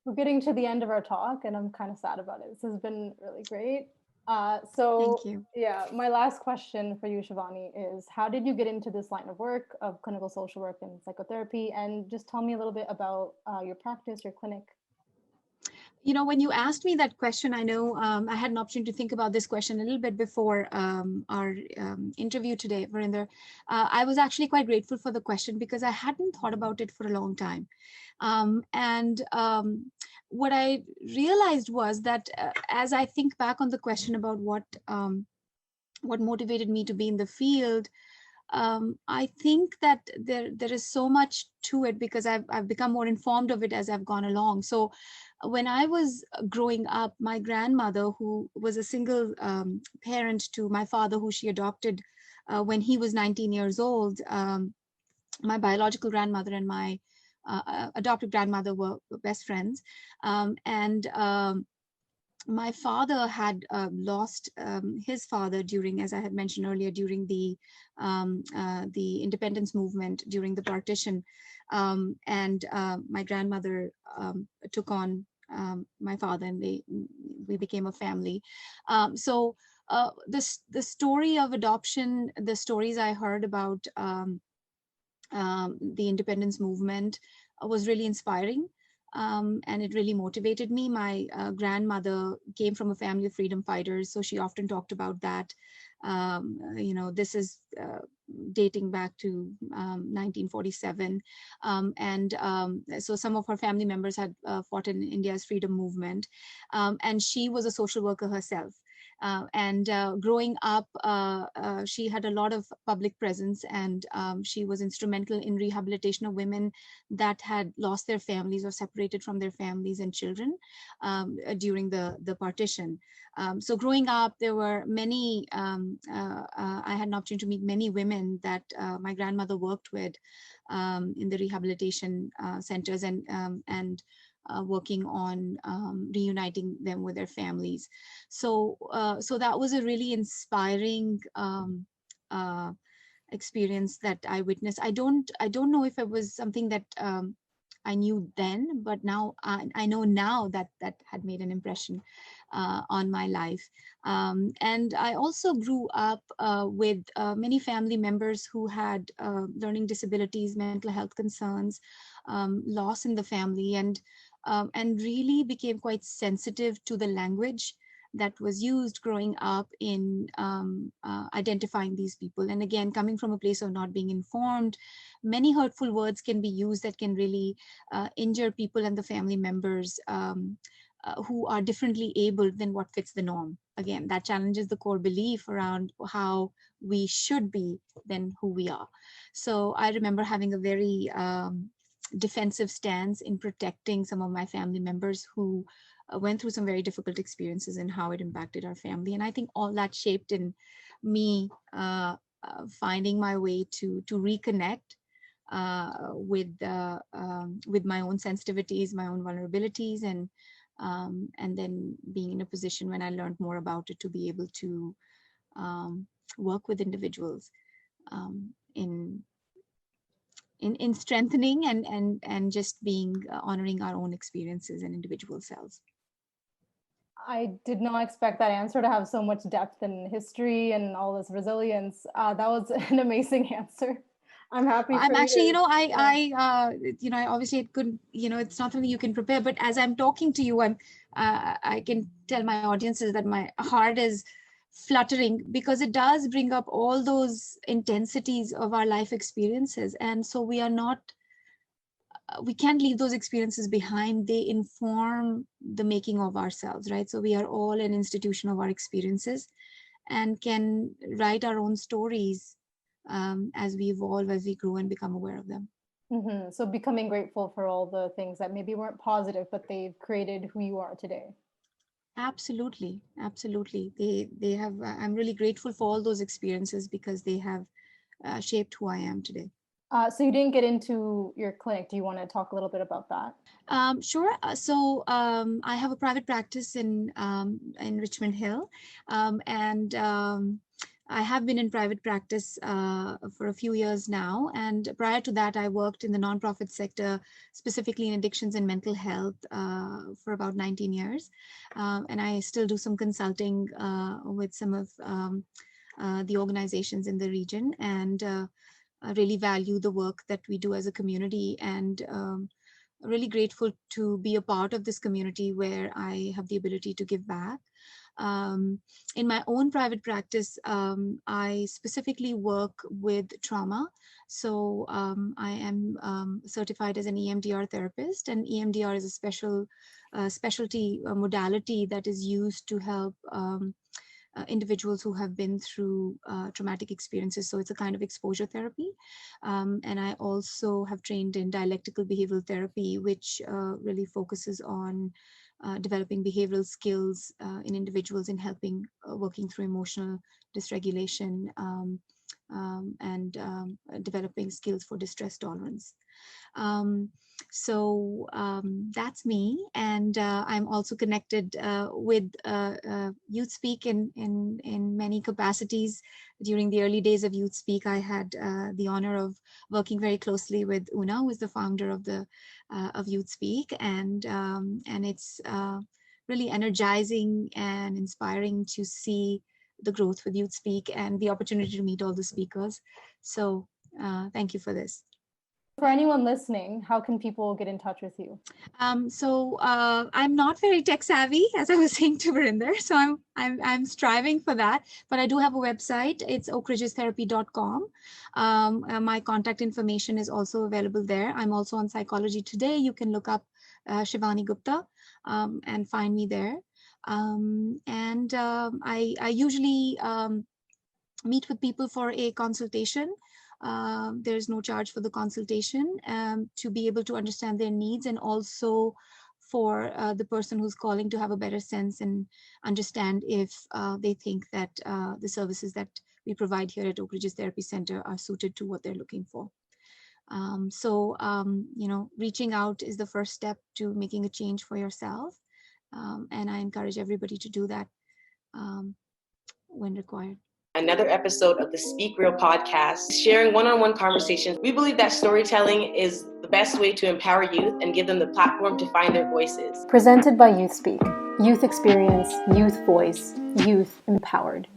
We're getting to the end of our talk, and I'm kind of sad about it. This has been really great. Thank you. Yeah, my last question for you, Shivani, is how did you get into this line of work of clinical social work and psychotherapy? And just tell me a little bit about your practice, your clinic. When you asked me that question, I know I had an opportunity to think about this question a little bit before our interview today, Varinder. I was actually quite grateful for the question because I hadn't thought about it for a long time. And what I realized was that as I think back on the question about what motivated me to be in the field, I think that there is so much to it because I've become more informed of it as I've gone along. So when I was growing up, my grandmother, who was a single parent to my father, who she adopted when he was 19 years old, my biological grandmother and my adopted grandmother were best friends. And my father had lost his father during, as I had mentioned earlier, during the independence movement during the partition, and my grandmother took on my father, and we became a family. So the story of adoption, the stories I heard about the independence movement was really inspiring. And it really motivated me. My grandmother came from a family of freedom fighters, so she often talked about that. This is dating back to 1947, and so some of her family members had fought in India's freedom movement, and she was a social worker herself. And growing up, she had a lot of public presence, and she was instrumental in rehabilitation of women that had lost their families or separated from their families and children during the partition. So growing up, there were many, I had an opportunity to meet many women that my grandmother worked with in the rehabilitation centers, and working on reuniting them with their families. So that was a really inspiring experience that I witnessed. I don't know if it was something that I knew then, but now I know now that had made an impression on my life. And I also grew up with many family members who had learning disabilities, mental health concerns, loss in the family, and really became quite sensitive to the language that was used growing up in identifying these people. And again, coming from a place of not being informed, many hurtful words can be used that can really injure people and the family members who are differently abled than what fits the norm. Again, that challenges the core belief around how we should be than who we are. So I remember having a very defensive stance in protecting some of my family members who went through some very difficult experiences and how it impacted our family. And I think all that shaped in me finding my way to reconnect with my own sensitivities, my own vulnerabilities, and then being in a position when I learned more about it to be able to work with individuals in strengthening and just being honoring our own experiences and individual selves. I did not expect that answer to have so much depth and history and all this resilience. That was an amazing answer. I'm happy I'm for you actually, to. Yeah. I obviously it could, it's not something you can prepare, but as I'm talking to you, I can tell my audiences that my heart is fluttering because it does bring up all those intensities of our life experiences. And so we can't leave those experiences behind. They inform the making of ourselves, right? So we are all an institution of our experiences and can write our own stories as we evolve, as we grow and become aware of them. So becoming grateful for all the things that maybe weren't positive, but they've created who you are today. Absolutely, absolutely. They have. I'm really grateful for all those experiences because they have shaped who I am today. So you didn't get into your clinic. Do you want to talk a little bit about that? Sure. So I have a private practice in Richmond Hill, and I have been in private practice for a few years now. And prior to that, I worked in the nonprofit sector, specifically in addictions and mental health for about 19 years. And I still do some consulting with some of the organizations in the region, and I really value the work that we do as a community, and really grateful to be a part of this community where I have the ability to give back. In my own private practice, I specifically work with trauma. So I am certified as an EMDR therapist, and EMDR is a specialty modality that is used to help individuals who have been through traumatic experiences. So it's a kind of exposure therapy. And I also have trained in dialectical behavioral therapy, which really focuses on developing behavioral skills in individuals in helping working through emotional dysregulation and developing skills for distress tolerance. So that's me, and I'm also connected with Youth Speak in many capacities. During the early days of Youth Speak, I had the honor of working very closely with Una, who is the founder of Youth Speak, and it's really energizing and inspiring to see the growth with Youth Speak and the opportunity to meet all the speakers. So thank you for this. For anyone listening, how can people get in touch with you? So I'm not very tech savvy, as I was saying to Varinder. So I'm striving for that. But I do have a website. It's oakridgetherapy.com. My contact information is also available there. I'm also on Psychology Today. You can look up Shivani Gupta and find me there. I usually meet with people for a consultation. There's no charge for the consultation to be able to understand their needs, and also for the person who's calling to have a better sense and understand if they think that the services that we provide here at Oak Ridges Therapy Center are suited to what they're looking for. Reaching out is the first step to making a change for yourself. And I encourage everybody to do that when required. Another episode of the Speak Real podcast, sharing one-on-one conversations. We believe that storytelling is the best way to empower youth and give them the platform to find their voices. Presented by Youth Speak. Youth experience, youth voice, youth empowered.